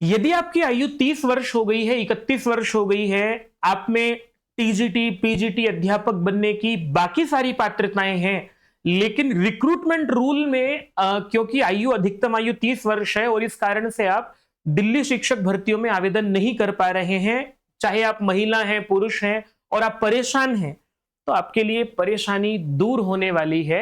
यदि आपकी आयु 30 वर्ष हो गई है, 31 वर्ष हो गई है, आप में टीजीटी, पीजीटी अध्यापक बनने की बाकी सारी पात्रताएं हैं, लेकिन रिक्रूटमेंट रूल में क्योंकि अधिकतम आयु 30 वर्ष है और इस कारण से आप दिल्ली शिक्षक भर्तियों में आवेदन नहीं कर पा रहे हैं, चाहे आप महिला हैं, पुरुष हैं और आप परेशान हैं, तो आपके लिए परेशानी दूर होने वाली है।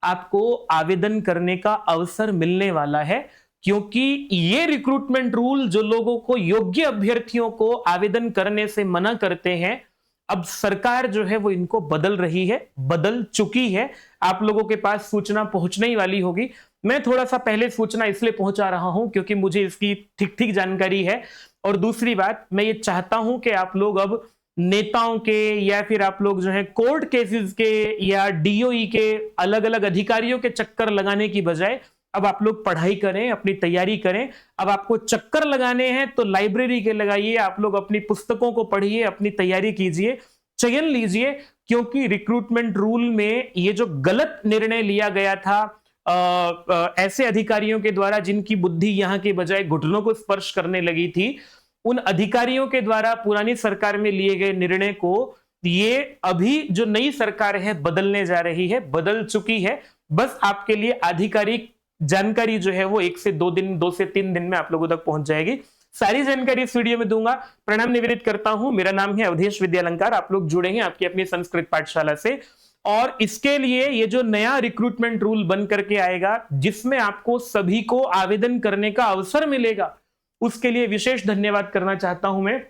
आपको आवेदन करने का अवसर मिलने वाला है, क्योंकि ये रिक्रूटमेंट रूल जो लोगों को, योग्य अभ्यर्थियों को आवेदन करने से मना करते हैं, अब सरकार जो है वो इनको बदल रही है, बदल चुकी है। आप लोगों के पास सूचना पहुंचने ही वाली होगी। मैं थोड़ा सा पहले सूचना इसलिए पहुंचा रहा हूं क्योंकि मुझे इसकी ठीक ठीक जानकारी है, और दूसरी बात, मैं ये चाहता हूं कि आप लोग अब नेताओं के या फिर आप लोग जो है कोर्ट केसेस के या डीओई के अलग अलग अधिकारियों के चक्कर लगाने की बजाय अब आप लोग पढ़ाई करें, अपनी तैयारी करें। अब आपको चक्कर लगाने हैं तो लाइब्रेरी के लगाइए, आप लोग अपनी पुस्तकों को पढ़िए, अपनी तैयारी कीजिए, चयन लीजिए, क्योंकि रिक्रूटमेंट रूल में ये जो गलत निर्णय लिया गया था ऐसे अधिकारियों के द्वारा जिनकी बुद्धि यहां के बजाय घुटनों को स्पर्श करने लगी थी, उन अधिकारियों के द्वारा पुरानी सरकार में लिए गए निर्णय को ये अभी जो नई सरकार है बदलने जा रही है, बदल चुकी है। बस आपके लिए आधिकारिक जानकारी जो है वो 1 से 2 दिन, 2 से 3 दिन में आप लोगों तक पहुंच जाएगी। सारी जानकारी इस वीडियो में दूंगा। प्रणाम निवेदित करता हूं। मेरा नाम है अवधेश विद्यालंकार। आप लोग जुड़े हैं आपकी अपनी संस्कृत पाठशाला से, और इसके लिए ये जो नया रिक्रूटमेंट रूल बन करके आएगा जिसमें आपको सभी को आवेदन करने का अवसर मिलेगा, उसके लिए विशेष धन्यवाद करना चाहता हूं मैं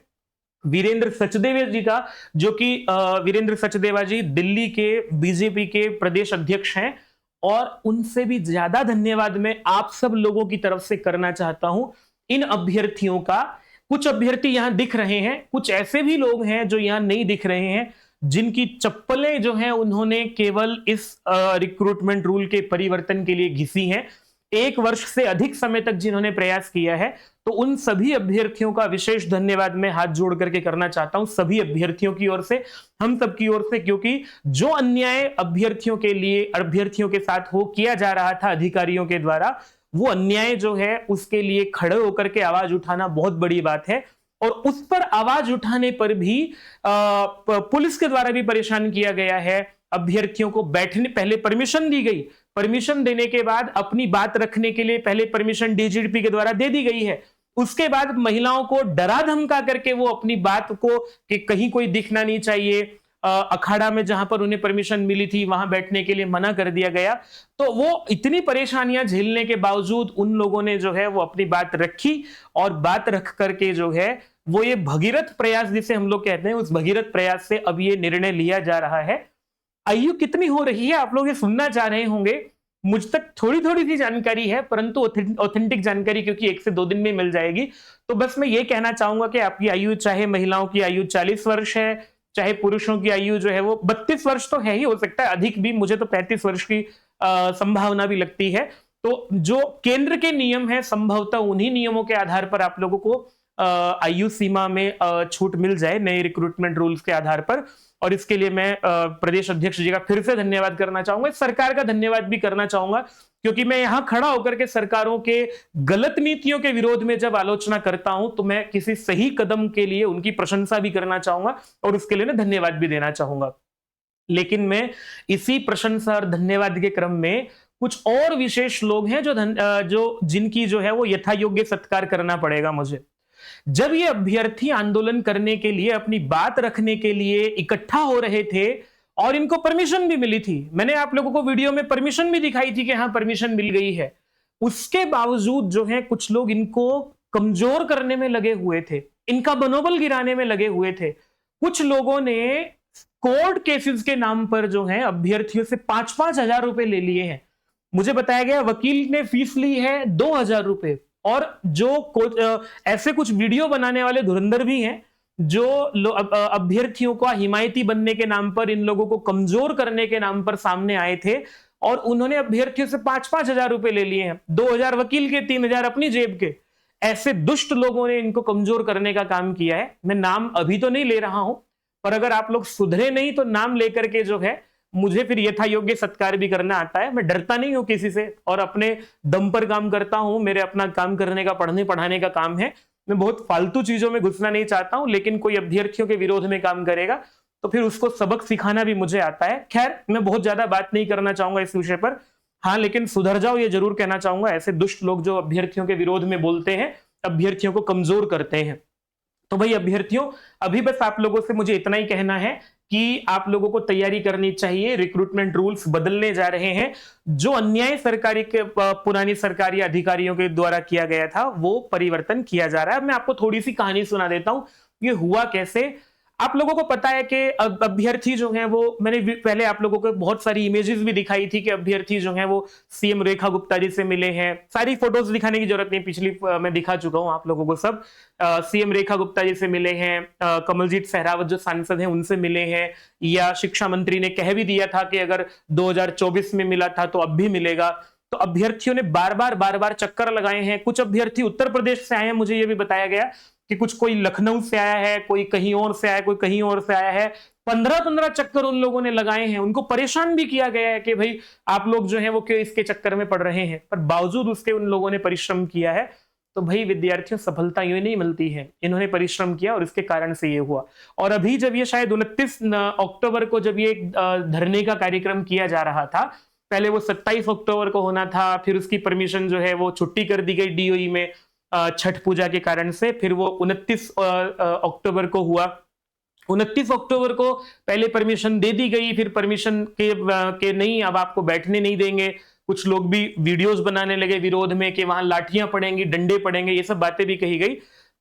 वीरेंद्र सचदेवा जी का, जो कि वीरेंद्र सचदेवा जी दिल्ली के बीजेपी के प्रदेश अध्यक्ष हैं, और उनसे भी ज्यादा धन्यवाद मैं आप सब लोगों की तरफ से करना चाहता हूं इन अभ्यर्थियों का। कुछ अभ्यर्थी यहां दिख रहे हैं, कुछ ऐसे भी लोग हैं जो यहां नहीं दिख रहे हैं, जिनकी चप्पलें जो हैं उन्होंने केवल इस रिक्रूटमेंट रूल के परिवर्तन के लिए घिसी हैं। 1 वर्ष से अधिक समय तक जिन्होंने प्रयास किया है, तो उन सभी अभ्यर्थियों का विशेष धन्यवाद मैं हाथ जोड़ करके करना चाहता हूं, सभी अभ्यर्थियों की ओर से, हम सब की ओर से, क्योंकि जो अन्याय अभ्यर्थियों के लिए, अभ्यर्थियों के साथ किया जा रहा था अधिकारियों के द्वारा, वो अन्याय जो है उसके लिए खड़े होकर के आवाज उठाना बहुत बड़ी बात है। और उस पर आवाज उठाने पर भी पुलिस के द्वारा भी परेशान किया गया है। अभ्यर्थियों को बैठने, पहले परमिशन दी गई, परमिशन देने के बाद अपनी बात रखने के लिए पहले परमिशन डीजीपी के द्वारा दे दी गई है, उसके बाद महिलाओं को डरा धमका करके वो अपनी बात को कि कहीं कोई दिखना नहीं चाहिए, अखाड़ा में जहां पर उन्हें परमिशन मिली थी वहां बैठने के लिए मना कर दिया गया। तो वो इतनी परेशानियां झेलने के बावजूद उन लोगों ने जो है वो अपनी बात रखी, और बात रख करके जो है वो ये भगीरथ प्रयास जिसे हम लोग कहते हैं, उस भगीरथ प्रयास से अब ये निर्णय लिया जा रहा है। आयु कितनी हो रही है आप लोग ये सुनना चाह रहे होंगे। मुझ तक थोड़ी थोड़ी सी जानकारी है, परंतु ऑथेंटिक जानकारी क्योंकि 1 से 2 दिन में मिल जाएगी। तो बस मैं ये कहना चाहूंगा कि आपकी आयु, चाहे महिलाओं की आयु 40 वर्ष है, चाहे पुरुषों की आयु जो है वो 32 वर्ष तो है ही, हो सकता है अधिक भी, मुझे तो 35 वर्ष की संभावना भी लगती है। तो जो केंद्र के नियम है, संभवतः उन्हीं नियमों के आधार पर आप लोगों को आयु सीमा में छूट मिल जाए नए रिक्रूटमेंट रूल्स के आधार पर। और इसके लिए मैं प्रदेश अध्यक्ष जी का फिर से धन्यवाद करना चाहूंगा, सरकार का धन्यवाद भी करना चाहूंगा, क्योंकि मैं यहां खड़ा होकर के सरकारों के गलत नीतियों के विरोध में जब आलोचना करता हूं तो मैं किसी सही कदम के लिए उनकी प्रशंसा भी करना चाहूंगा और उसके लिए मैं धन्यवाद भी देना चाहूंगा। लेकिन मैं इसी प्रशंसा और धन्यवाद के क्रम में कुछ और विशेष लोग हैं जो जिनकी जो है वो यथा योग्य सत्कार करना पड़ेगा मुझे। जब ये अभ्यर्थी आंदोलन करने के लिए, अपनी बात रखने के लिए इकट्ठा हो रहे थे और इनको परमिशन भी मिली थी, मैंने आप लोगों को वीडियो में परमिशन भी दिखाई थी कि हाँ परमिशन मिल गई है, उसके बावजूद जो है कुछ लोग इनको कमजोर करने में लगे हुए थे, इनका मनोबल गिराने में लगे हुए थे। कुछ लोगों ने कोर्ट केसेस के नाम पर जो है अभ्यर्थियों से 5-5 हजार रुपए ले लिए हैं। मुझे बताया गया वकील ने फीस ली है 2,000 रुपए, और जो ऐसे कुछ वीडियो बनाने वाले धुरंधर भी हैं जो अभ्यर्थियों का हिमायती बनने के नाम पर, इन लोगों को कमजोर करने के नाम पर सामने आए थे, और उन्होंने अभ्यर्थियों से 5-5 हजार रुपए ले लिए हैं, 2,000 वकील के, 3,000 अपनी जेब के। ऐसे दुष्ट लोगों ने इनको कमजोर करने का काम किया है। मैं नाम अभी तो नहीं ले रहा हूं, पर अगर आप लोग सुधरे नहीं तो नाम लेकर के जो है मुझे फिर यथा योग्य सत्कार भी करना आता है। मैं डरता नहीं हूं किसी से और अपने दम पर काम करता हूं। मेरे अपना काम करने का, पढ़ने पढ़ाने का काम है। मैं बहुत फालतू चीजों में घुसना नहीं चाहता हूं, लेकिन कोई अभ्यर्थियों के विरोध में काम करेगा तो फिर उसको सबक सिखाना भी मुझे आता है। खैर, मैं बहुत ज्यादा बात नहीं करना चाहूंगा इस विषय पर। हाँ, लेकिन सुधर जाओ ये जरूर कहना चाहूंगा, ऐसे दुष्ट लोग जो अभ्यर्थियों के विरोध में बोलते हैं, अभ्यर्थियों को कमजोर करते हैं। तो भाई अभ्यर्थियों, अभी बस आप लोगों से मुझे इतना ही कहना है कि आप लोगों को तैयारी करनी चाहिए। रिक्रूटमेंट रूल्स बदलने जा रहे हैं। जो अन्याय सरकारी के पुरानी सरकारी अधिकारियों के द्वारा किया गया था वो परिवर्तन किया जा रहा है। मैं आपको थोड़ी सी कहानी सुना देता हूं, ये हुआ कैसे। आप लोगों को पता है कि अभ्यर्थी जो हैं वो, मैंने पहले आप लोगों को बहुत सारी इमेजेस भी दिखाई थी कि अभ्यर्थी जो हैं वो सीएम रेखा गुप्ता जी से मिले हैं। सारी फोटोज दिखाने की जरूरत नहीं, पिछली मैं दिखा चुका हूं आप लोगों को सब। सीएम रेखा गुप्ता जी से मिले हैं, कमलजीत सहरावत जो सांसद हैं उनसे मिले हैं, या शिक्षा मंत्री ने कह भी दिया था कि अगर 2024 में मिला था तो अब भी मिलेगा। तो अभ्यर्थियों ने बार बार चक्कर लगाए हैं। कुछ अभ्यर्थी उत्तर प्रदेश से आए हैं, मुझे यह भी बताया गया कि कुछ कोई लखनऊ से आया है, कोई कहीं और से आया, कोई कहीं और से आया है। 15-15 चक्कर उन लोगों ने लगाए हैं। उनको परेशान भी किया गया है कि भाई आप लोग जो हैं वो क्यों इसके चक्कर में पड़ रहे हैं, पर बावजूद उसके उन लोगों ने परिश्रम किया है। तो भाई विद्यार्थियों, सफलता यूं ही नहीं मिलती है, इन्होंने परिश्रम किया और इसके कारण से ये हुआ। और अभी जब ये शायद 29 अक्टूबर को जब ये धरने का कार्यक्रम किया जा रहा था, पहले वो 27 अक्टूबर को होना था, फिर उसकी परमिशन जो है वो छुट्टी कर दी गई डीओई में छठ पूजा के कारण से। फिर वो 29 अक्टूबर को हुआ। 29 अक्टूबर को पहले परमिशन दे दी गई, फिर परमिशन के नहीं, अब आपको बैठने नहीं देंगे। कुछ लोग भी वीडियोस बनाने लगे विरोध में कि वहां लाठियां पड़ेंगी, डंडे पड़ेंगे, ये सब बातें भी कही गई।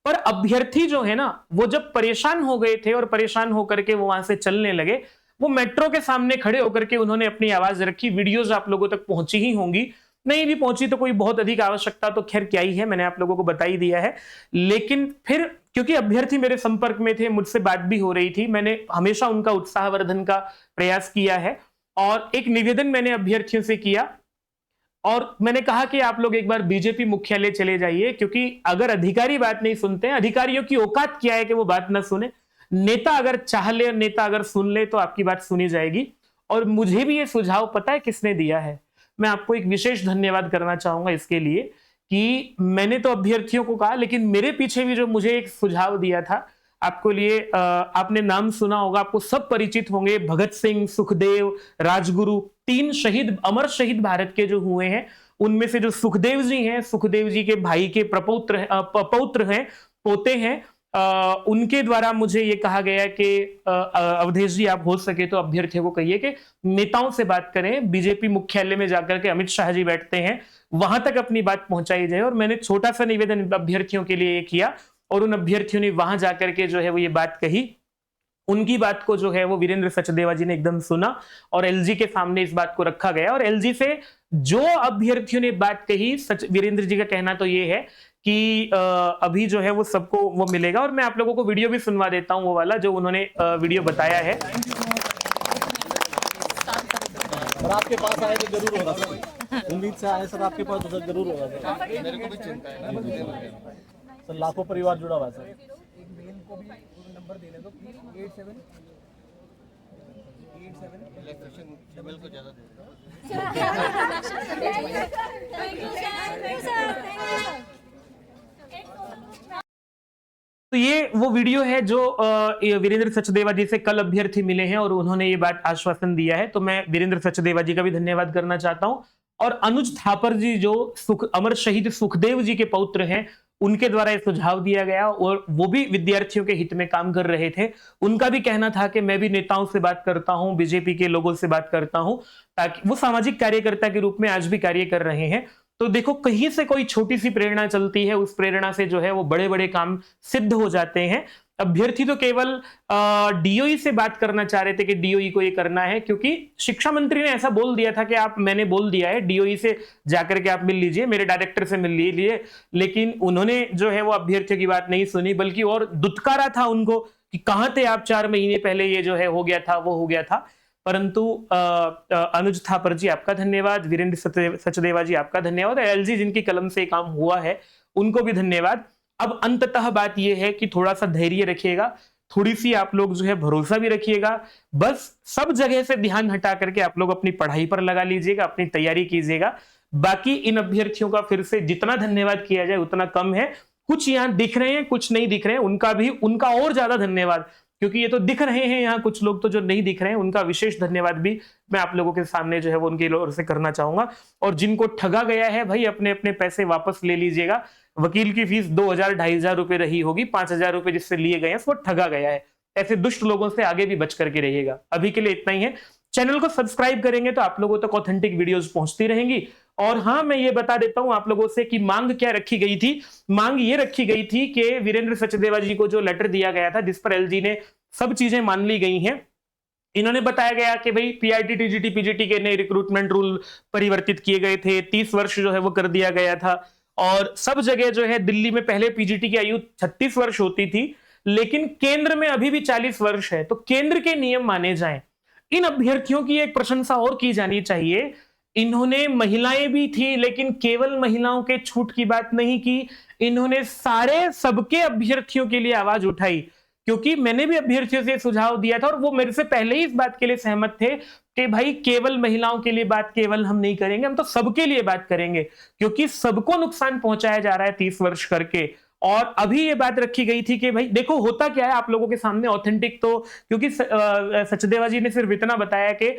पर अभ्यर्थी जो है ना, वो जब परेशान हो गए थे और परेशान होकर के वो वहां से चलने लगे, वो मेट्रो के सामने खड़े होकर के उन्होंने अपनी आवाज रखी। वीडियोस आप लोगों तक पहुंची ही होंगी, नहीं भी पहुंची तो कोई बहुत अधिक आवश्यकता तो खैर क्या ही है, मैंने आप लोगों को बता ही दिया है। लेकिन फिर क्योंकि अभ्यर्थी मेरे संपर्क में थे, मुझसे बात भी हो रही थी, मैंने हमेशा उनका उत्साहवर्धन का प्रयास किया है और एक निवेदन मैंने अभ्यर्थियों से किया और मैंने कहा कि आप लोग एक बार बीजेपी मुख्यालय चले जाइए, क्योंकि अगर अधिकारी बात नहीं सुनते हैं, अधिकारियों की औकात क्या है कि वो बात ना सुने। नेता अगर चाह ले, नेता अगर सुन ले तो आपकी बात सुनी जाएगी। और मुझे भी ये सुझाव पता है किसने दिया है। मैं आपको एक विशेष धन्यवाद करना चाहूंगा इसके लिए कि मैंने तो अभ्यर्थियों को कहा, लेकिन मेरे पीछे भी जो मुझे एक सुझाव दिया था, आपको लिए आपने नाम सुना होगा, आपको सब परिचित होंगे, भगत सिंह, सुखदेव, राजगुरु, 3 शहीद, अमर शहीद भारत के जो हुए हैं, उनमें से जो सुखदेव जी हैं, सुखदेव जी के भाई के पौत्र हैं, पोते हैं, उनके द्वारा मुझे ये कहा गया कि अवधेश जी आप हो सके तो अभ्यर्थियों को कहिए कि नेताओं से बात करें, बीजेपी मुख्यालय में जाकर के अमित शाह जी बैठते हैं, वहां तक अपनी बात पहुंचाई जाए। और मैंने छोटा सा निवेदन अभ्यर्थियों के लिए किया और उन अभ्यर्थियों ने वहां जाकर के जो है वो ये बात कही। उनकी बात को जो है वो वीरेंद्र सचदेवा जी ने एकदम सुना और एलजी के सामने इस बात को रखा गया। और एलजी से जो अभ्यर्थियों ने बात कही, वीरेंद्र जी का कहना तो ये है कि अभी जो है वो सबको वो मिलेगा। और मैं आप लोगों को वीडियो भी सुनवा देता हूं, वो वाला जो उन्होंने वीडियो बताया है। और आपके पास आए तो जरूर होगा सर, उम्मीद से आए सर, आपके पास तो जरूर होगा सर। मेरे को भी चिंता है ना सर, लाखों परिवार जुड़ा हुआ है सर। मेल को भी नंबर देने दो प्लीज, 87 इलेक्ट्रिशियन टेबल को ज्यादा दे दो। Thank you sir. तो ये वो वीडियो है जो वीरेंद्र सचदेवा जी से कल अभ्यर्थी मिले हैं और उन्होंने ये बात आश्वासन दिया है। तो मैं वीरेंद्र सचदेवा जी का भी धन्यवाद करना चाहता हूं। और अनुज थापर जी जो अमर शहीद सुखदेव जी के पौत्र हैं, उनके द्वारा ये सुझाव दिया गया और वो भी विद्यार्थियों के हित में काम कर रहे थे। उनका भी कहना था कि मैं भी नेताओं से बात करता हूं, बीजेपी के लोगों से बात करता हूं, ताकि वो सामाजिक कार्यकर्ता के रूप में आज भी कार्य कर रहे हैं। तो देखो, कहीं से कोई छोटी सी प्रेरणा चलती है, उस प्रेरणा से जो है वो बड़े बड़े काम सिद्ध हो जाते हैं। अभ्यर्थी तो केवल डीओई से बात करना चाह रहे थे कि डीओई को ये करना है, क्योंकि शिक्षा मंत्री ने ऐसा बोल दिया था कि मैंने बोल दिया है डीओई से जाकर के आप मिल लीजिए, मेरे डायरेक्टर से मिल लीजिए। लेकिन उन्होंने जो है वो अभ्यर्थियों की बात नहीं सुनी, बल्कि और दुत्कारा था उनको कि कहां थे आप 4 महीने पहले, ये जो है हो गया था, वो हो गया था। परंतु अनुज थापर जी आपका धन्यवाद, वीरेंद्र सचदेवा जी आपका धन्यवाद, एलजी जिनकी कलम से काम हुआ है उनको भी धन्यवाद। अब अंततः बात यह है कि थोड़ा सा धैर्य रखिएगा, थोड़ी सी आप लोग जो है भरोसा भी रखिएगा। बस सब जगह से ध्यान हटा करके आप लोग अपनी पढ़ाई पर लगा लीजिएगा, अपनी तैयारी कीजिएगा। बाकी इन अभ्यर्थियों का फिर से जितना धन्यवाद किया जाए उतना कम है। कुछ यहाँ दिख रहे हैं, कुछ नहीं दिख रहे हैं, उनका और ज्यादा धन्यवाद, क्योंकि ये तो दिख रहे हैं यहाँ कुछ लोग, तो जो नहीं दिख रहे हैं उनका विशेष धन्यवाद भी मैं आप लोगों के सामने जो है वो उनकी ओर से करना चाहूंगा। और जिनको ठगा गया है भाई, अपने अपने पैसे वापस ले लीजिएगा। वकील की फीस 2000 2500 रुपए रही होगी, 5000 रुपए जिससे लिए गए हैं वो ठगा गया है। ऐसे दुष्ट लोगों से आगे भी बच करके रहिएगा। अभी के लिए इतना ही है। चैनल को सब्सक्राइब करेंगे तो आप लोगों तक ऑथेंटिक वीडियोस पहुंचती रहेंगी। और हाँ, मैं ये बता देता हूं आप लोगों से कि मांग क्या रखी गई थी। मांग ये रखी गई थी कि वीरेंद्र सचदेवा जी को जो लेटर दिया गया था, जिस पर एलजी ने सब चीजें मान ली गई हैं, इन्होंने बताया गया कि भाई पीआरटी, टीजीटी, पीजीटी के नए रिक्रूटमेंट रूल परिवर्तित किए गए थे, 30 वर्ष जो है वो कर दिया गया था। और सब जगह जो है, दिल्ली में पहले पीजीटी की आयु 36 वर्ष होती थी, लेकिन केंद्र में अभी भी 40 वर्ष है, तो केंद्र के नियम माने जाएं। इन अभ्यर्थियों की एक प्रशंसा और की जानी चाहिए, इन्होंने महिलाएं भी थी, लेकिन केवल महिलाओं के छूट की बात नहीं की, इन्होंने सारे सबके अभ्यर्थियों के लिए आवाज उठाई। क्योंकि मैंने भी अभ्यर्थियों से सुझाव दिया था और वो मेरे से पहले ही इस बात के लिए सहमत थे कि भाई केवल महिलाओं के लिए बात केवल हम नहीं करेंगे, हम तो सबके लिए बात करेंगे, क्योंकि सबको नुकसान पहुंचाया जा रहा है 30 वर्ष करके। और अभी ये बात रखी गई थी कि भाई देखो होता क्या है आप लोगों के सामने ऑथेंटिक, तो क्योंकि सचदेवा जी ने सिर्फ इतना बताया कि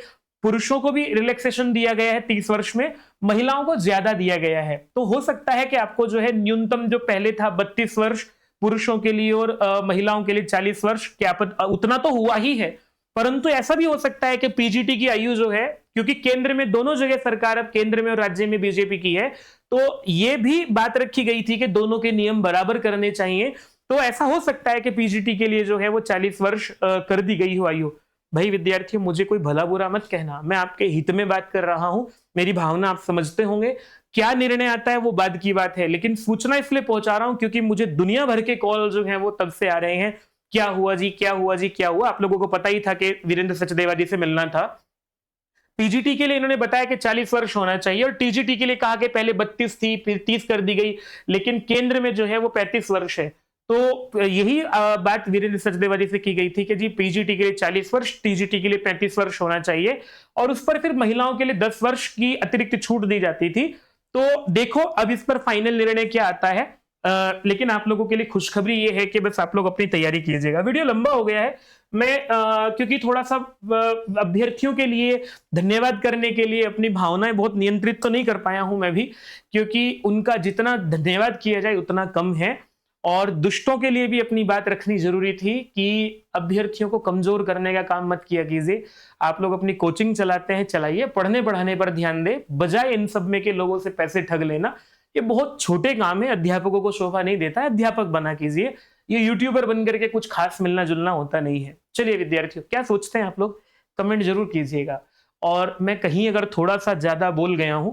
पुरुषों को भी रिलैक्सेशन दिया गया है 30 वर्ष में, महिलाओं को ज्यादा दिया गया है। तो हो सकता है कि आपको जो है न्यूनतम जो पहले था 32 वर्ष पुरुषों के लिए और महिलाओं के लिए 40 वर्ष, क्या उतना तो हुआ ही है, परंतु ऐसा भी हो सकता है कि पीजीटी की आयु जो है, क्योंकि केंद्र में दोनों जगह सरकार अब केंद्र में और राज्य में बीजेपी की है, तो ये भी बात रखी गई थी कि दोनों के नियम बराबर करने चाहिए। तो ऐसा हो सकता है कि पीजीटी के लिए जो है वो 40 वर्ष कर दी गई हो आयु। भाई विद्यार्थियों, मुझे कोई भला बुरा मत कहना, मैं आपके हित में बात कर रहा हूं, मेरी भावना आप समझते होंगे। क्या निर्णय आता है वो बाद की बात है, लेकिन सूचना इसलिए पहुंचा रहा हूं क्योंकि मुझे दुनिया भर के कॉल जो हैं वो तब से आ रहे हैं, क्या हुआ जी, क्या हुआ जी, क्या हुआ। आप लोगों को पता ही था कि वीरेंद्र सचदेवा जी से मिलना था। पीजीटी के लिए इन्होंने बताया कि 40 वर्ष होना चाहिए, और टीजीटी के लिए कहा कि पहले 32 थी फिर 30 कर दी गई, लेकिन केंद्र में जो है वो 35 वर्ष है। तो यही बात वीरेंद्र सचदेवा जी से की गई थी कि जी पीजीटी के लिए 40 वर्ष, टीजीटी के लिए 35 वर्ष होना चाहिए, और उस पर फिर महिलाओं के लिए 10 वर्ष की अतिरिक्त छूट दी जाती थी। तो देखो अब इस पर फाइनल निर्णय क्या आता है। लेकिन आप लोगों के लिए खुशखबरी ये है कि बस आप लोग अपनी तैयारी कीजिएगा। वीडियो लंबा हो गया है, मैं क्योंकि थोड़ा सा अभ्यर्थियों के लिए धन्यवाद करने के लिए अपनी भावनाएं बहुत नियंत्रित तो नहीं कर पाया हूं मैं भी, क्योंकि उनका जितना धन्यवाद किया जाए उतना कम है। और दुष्टों के लिए भी अपनी बात रखनी जरूरी थी कि अभ्यर्थियों को कमजोर करने का काम मत किया कीजिए। आप लोग अपनी कोचिंग चलाते हैं, चलाइए, पढ़ने पढ़ाने पर ध्यान दें, बजाय इन सब में के लोगों से पैसे ठग लेना। ये बहुत छोटे काम है, अध्यापकों को शोभा नहीं देता है, अध्यापक बना कीजिए। ये यूट्यूबर बन करके कुछ खास मिलना जुलना होता नहीं है। चलिए विद्यार्थियों, क्या सोचते हैं आप लोग, कमेंट जरूर कीजिएगा। और मैं कहीं अगर थोड़ा सा ज्यादा बोल गया हूं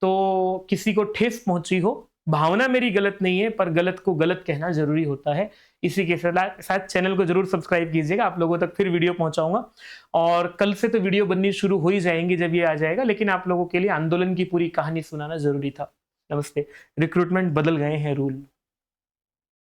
तो किसी को ठेस पहुंची हो, भावना मेरी गलत नहीं है, पर गलत को गलत कहना जरूरी होता है। इसी के साथ चैनल को जरूर सब्सक्राइब कीजिएगा, आप लोगों तक फिर वीडियो पहुंचाऊंगा। और कल से तो वीडियो बननी शुरू हो ही जाएंगी जब ये आ जाएगा, लेकिन आप लोगों के लिए आंदोलन की पूरी कहानी सुनाना जरूरी था। नमस्ते। रिक्रूटमेंट बदल गए हैं रूल।